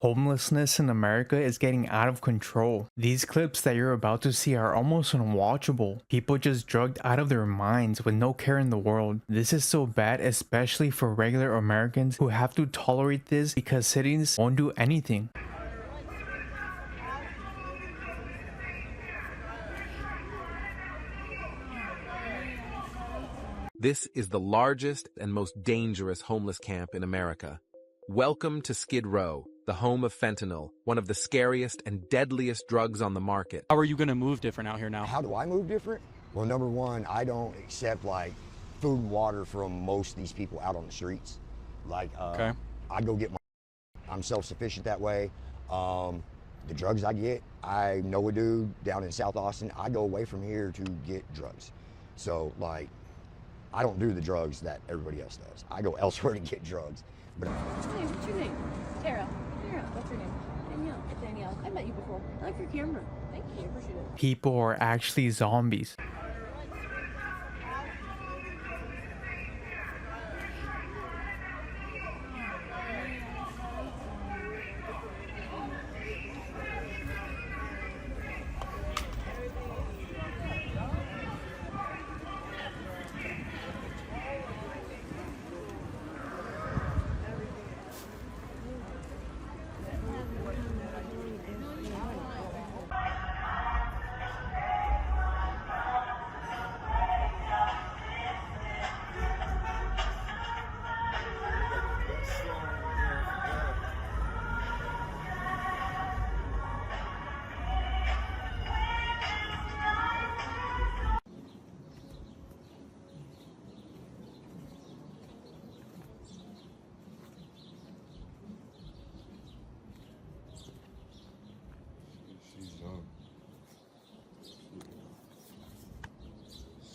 Homelessness in America is getting out of control. These clips that you're about to see are almost unwatchable. People just drugged out of their minds with no care in the world. This is so bad, especially for regular Americans who have to tolerate this because cities won't do anything. This is the largest and most dangerous homeless camp in America. Welcome to Skid Row, the home of fentanyl, one of the scariest and deadliest drugs on the market. How are you going to move different out here now? How do I move different? Well, number one, I don't accept food and water from most of these people out on the streets. Okay. I go get I'm self-sufficient that way. The drugs I get, I know a dude down in South Austin. I go away from here to get drugs. So I don't do the drugs that everybody else does. I go elsewhere to get drugs. But What's your name? Tara. Tara. What's your name? Danielle. Danielle. I met you before. I like your camera. Thank you. Appreciate it. People are actually zombies.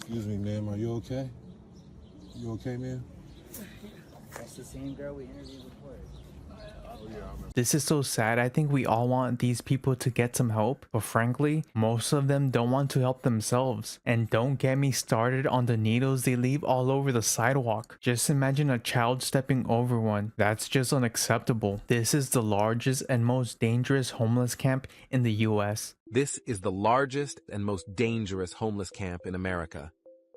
Excuse me, ma'am. Are you okay? You okay, ma'am? That's the same girl we interviewed before. This is so sad. I think we all want these people to get some help, but frankly, most of them don't want to help themselves. And don't get me started on the needles they leave all over the sidewalk. Just imagine a child stepping over one. That's just unacceptable. This is the largest and most dangerous homeless camp in the US. This is the largest and most dangerous homeless camp in America.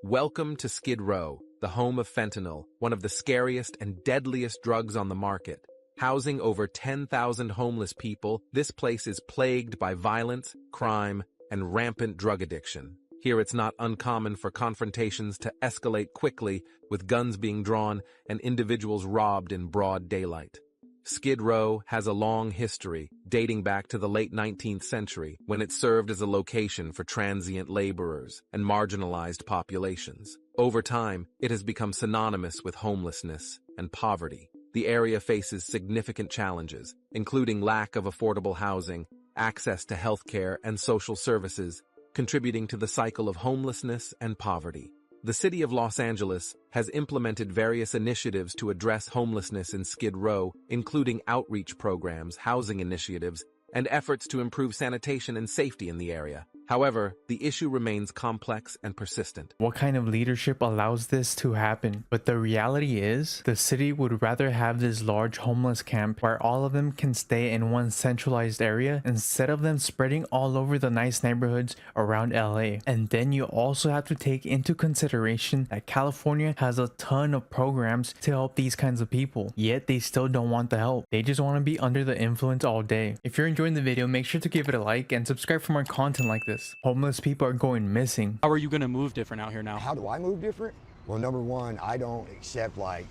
Welcome to Skid Row, the home of fentanyl, one of the scariest and deadliest drugs on the market. Housing over 10,000 homeless people, this place is plagued by violence, crime, and rampant drug addiction. Here it's not uncommon for confrontations to escalate quickly, with guns being drawn and individuals robbed in broad daylight. Skid Row has a long history, dating back to the late 19th century, when it served as a location for transient laborers and marginalized populations. Over time, it has become synonymous with homelessness and poverty. The area faces significant challenges, including lack of affordable housing, access to healthcare and social services, contributing to the cycle of homelessness and poverty. The city of Los Angeles has implemented various initiatives to address homelessness in Skid Row, including outreach programs, housing initiatives, and efforts to improve sanitation and safety in the area. However, the issue remains complex and persistent. What kind of leadership allows this to happen? But the reality is, the city would rather have this large homeless camp where all of them can stay in one centralized area instead of them spreading all over the nice neighborhoods around LA. And then you also have to take into consideration that California has a ton of programs to help these kinds of people, yet they still don't want the help. They just want to be under the influence all day. If you're enjoying the video, make sure to give it a like and subscribe for more content like this. Homeless people are going missing. How are you going to move different out here now? how do I move different? Well, number one, I don't accept food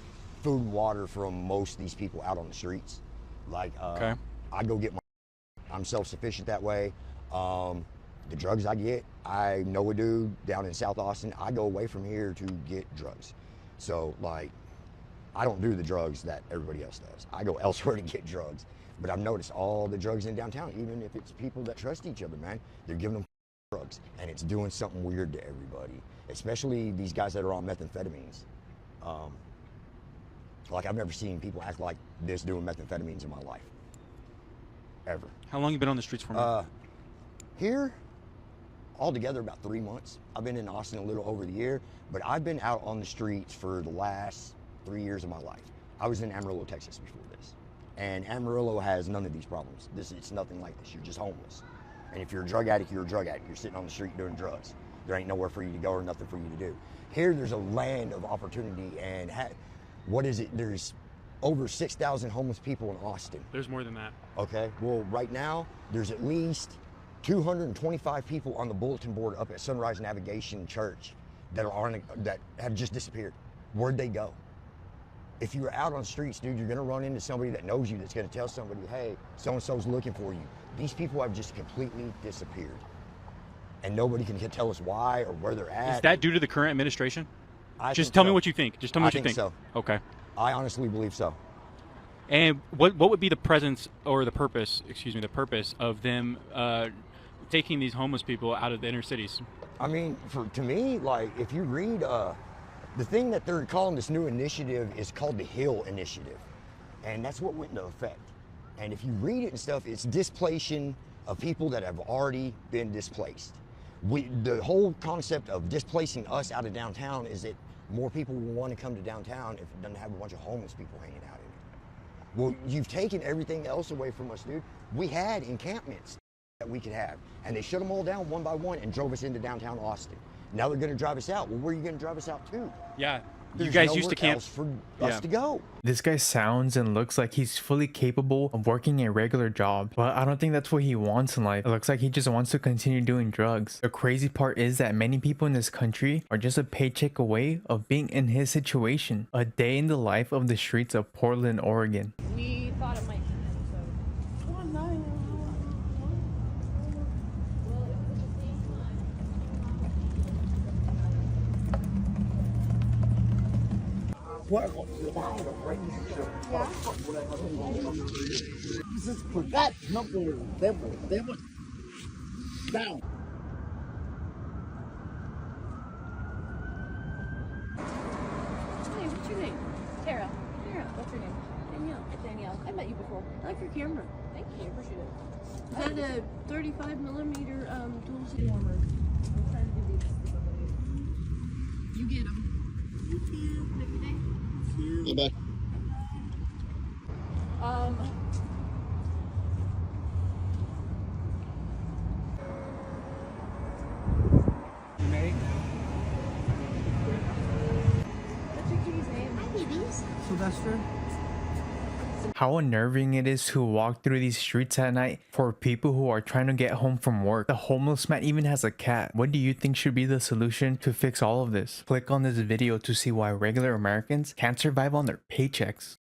and water from most of these people out on the streets. Okay. I go get I'm self-sufficient that way. The drugs I get, I know a dude down in South Austin. I go away from here to get drugs. So I don't do the drugs that everybody else does. I go elsewhere to get drugs. But I've noticed all the drugs in downtown, even if it's people that trust each other, man, they're giving them drugs, and it's doing something weird to everybody, especially these guys that are on methamphetamines. I've never seen people act like this doing methamphetamines in my life, ever. How long you been on the streets for? Here, altogether about 3 months. I've been in Austin a little over the year, but I've been out on the streets for the last 3 years of my life. I was in Amarillo, Texas before this. And Amarillo has none of these problems. It's nothing like this. You're just homeless. And if you're a drug addict, you're a drug addict. You're sitting on the street doing drugs. There ain't nowhere for you to go or nothing for you to do. Here, there's a land of opportunity, and what is it? There's over 6,000 homeless people in Austin. There's more than that. Okay, well, right now, there's at least 225 people on the bulletin board up at Sunrise Navigation Church that have just disappeared. Where'd they go? If you're out on the streets, dude, you're gonna run into somebody that knows you that's gonna tell somebody, hey, so-and-so's looking for you. These people have just completely disappeared. And nobody can tell us why or where they're at. Is that due to the current administration? I Just think tell me so. what you think. Just tell me what you think. so. Okay. I honestly believe so. And what would be the presence or the purpose of them taking these homeless people out of the inner cities? I mean, to me, like, if you read, the thing that they're calling this new initiative is called the Hill Initiative. And that's what went into effect. And if you read it and stuff, it's displacing of people that have already been displaced. The whole concept of displacing us out of downtown is that more people will want to come to downtown if it doesn't have a bunch of homeless people hanging out in it. Well, you've taken everything else away from us, dude. We had encampments that we could have, and they shut them all down one by one and drove us into downtown Austin. Now they're going to drive us out. Well, where are you going to drive us out to? Yeah. There's you guys used nowhere to camp else for us to go. This guy sounds and looks like he's fully capable of working a regular job, but I don't think that's what he wants in life. It looks like he just wants to continue doing drugs. The crazy part is that many people in this country are just a paycheck away of being in his situation. A day in the life of the streets of Portland, Oregon. We thought it might be so. One night. This forgot number they were down. Hey, what's your name? Tara. Tara. What's your name? Danielle. Danielle. I met you before. I like your camera. Thank you. I appreciate it. Is that a 35 millimeter dual city armor? I'm trying to give these to somebody. You get them. Thank you. Have a good day. Yeah, bye. What's your kitty's name? Hi, babies. Sylvester. How unnerving it is to walk through these streets at night for people who are trying to get home from work. The homeless man even has a cat. What do you think should be the solution to fix all of this? Click on this video to see why regular Americans can't survive on their paychecks.